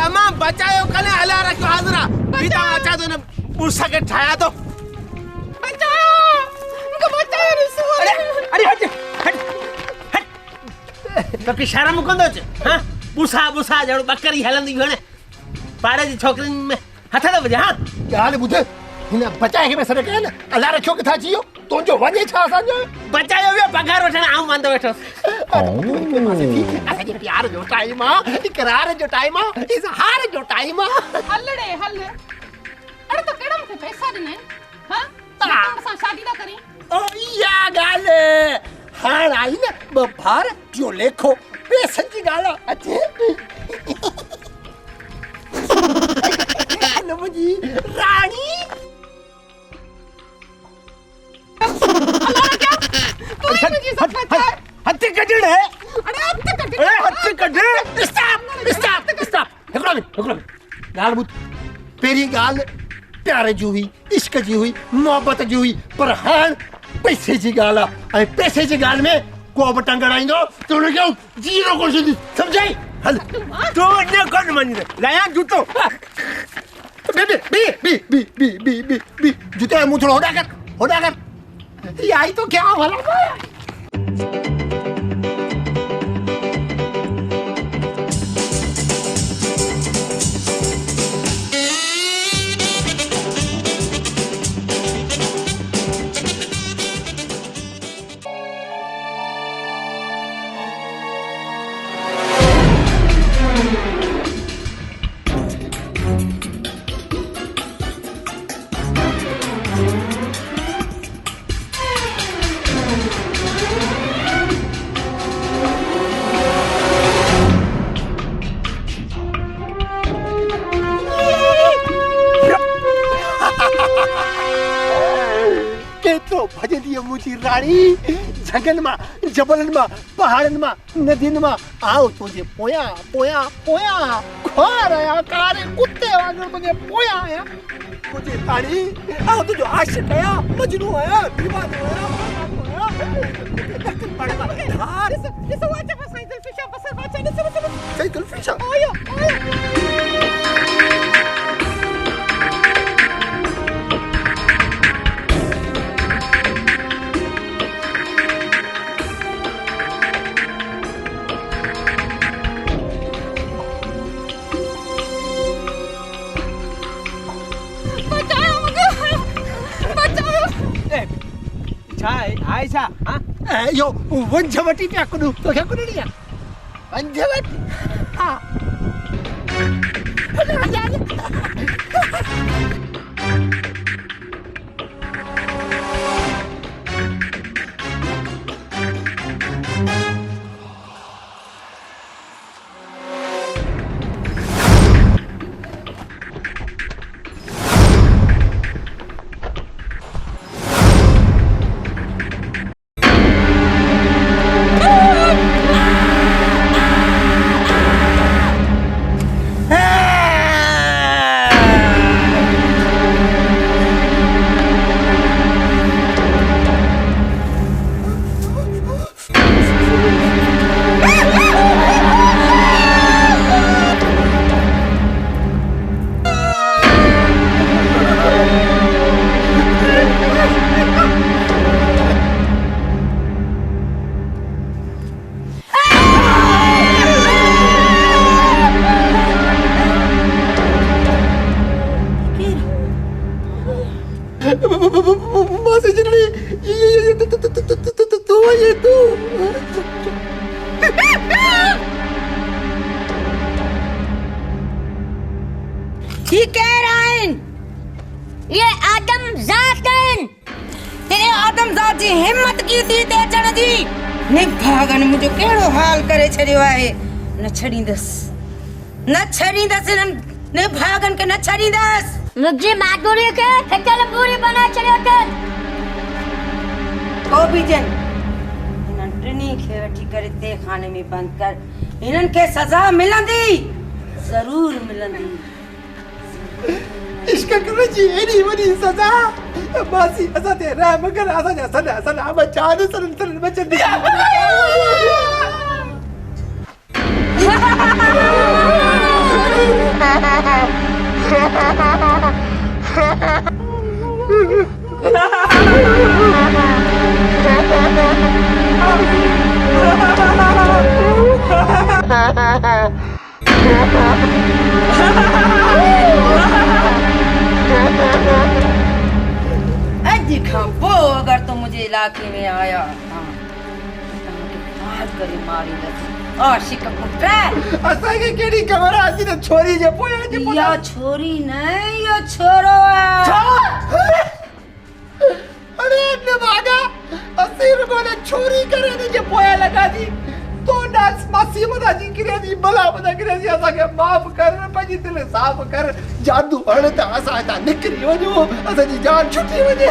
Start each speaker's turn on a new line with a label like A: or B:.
A: अम्मा बचायो कने हला रखो हाजरा बीता अच्छा तो ने पुसा के ठाया तो बचायो मुझे बचायो रिसु अरे हट तो की शर्म कोंदो छ हां पुसा जड़ो बकरी हलंदी होने पाड़े जी छोकरी में हथा दे हां गाल बुध हिन बचाए के सर के ना अल्लाह रखो के था जियो तो जो वने छा असांजो बचायो वे पगार वठण आऊं मांदो वेठो असांजे प्यार जो टाइम आ इकरार जो टाइम आ इज़हार जो टाइम आ
B: हलड़े हल अरे तो केड़ा मुखे पैसा दिने हां ता शादी ना करी
A: ओ या गाल हां आई ना बफार जो लेखो पैसा जी गाल अचे नमजी रानी
B: अल्लाह क्या तू मुझे सब पता है
A: हत्ती कटड़ है
B: अरे
A: हत्ती कटड़ स्टॉप गाल बुत पेरी गाल प्यार जी हुई इश्क जी हुई मोहब्बत जी हुई पर हां पैसे जी गाल है पैसे जी गाल में को बटंगड़ाइंदो तो ने क्यों जीरो को समझाई हल तो ने कोन मनी लाया जूतो बी जूते मुंह थोड़ा होड़ा कर ये आई तो क्या वाला मुझी रानी जंगल में जबलन में पहाड़न में नदीन में आओ तुझे पोया खोर आया कारे कुत्ते वांगुर तुझे पोया आया मुझे रानी आओ तुझो आशिक आया मजनू आया दीवाना आया
B: This watch of Saint Fisher बस बात है
A: Saint Fisher
B: आया
A: आयशा हां यो वंजवटी पे कुडू तो क्या कुडू लिया वंजवटी हां
C: ये कह रहा है ये आदमजात है तेरे आदमजात जी हिम्मत की थी ते चढ़ जी ने भागन मुझे केड़ो हाल करे छड़ियो है न छड़ींदस ने भागन के न छड़ींदस
D: मुझे मागोरी के थकल पूरी बना छड़ियो कर
C: को भी जन इनन ट्रेनी खे वठी करे ते खाने में बंद कर इनन के सजा मिलंदी जरूर मिलंदी
A: इश्क करे जी एनी वनी सजा मासी असा ते राम कर असा सदा सदा बचाने सन बचन दिया
C: अॼु खां पोइ अगर तू मुझे इलाके में आया करे मारी आशिक पुत्र
A: असांखे कहिड़ी ख़बर आहे अॼु त छोरी जे पोयां जे
C: या छोरी नहीं यो छोरो है
A: अरे निभागा असीं रुगो ने छोरी करे ने जे पोयां लगा दी तो डांस मासी मदा जी करे दी भला मदा करे दी असांखे माफ़ कर पंहिंजी दिलि साफ़ कर जादू हण त असां हितां निकिरी वञूं असांजी जान छुटी वञे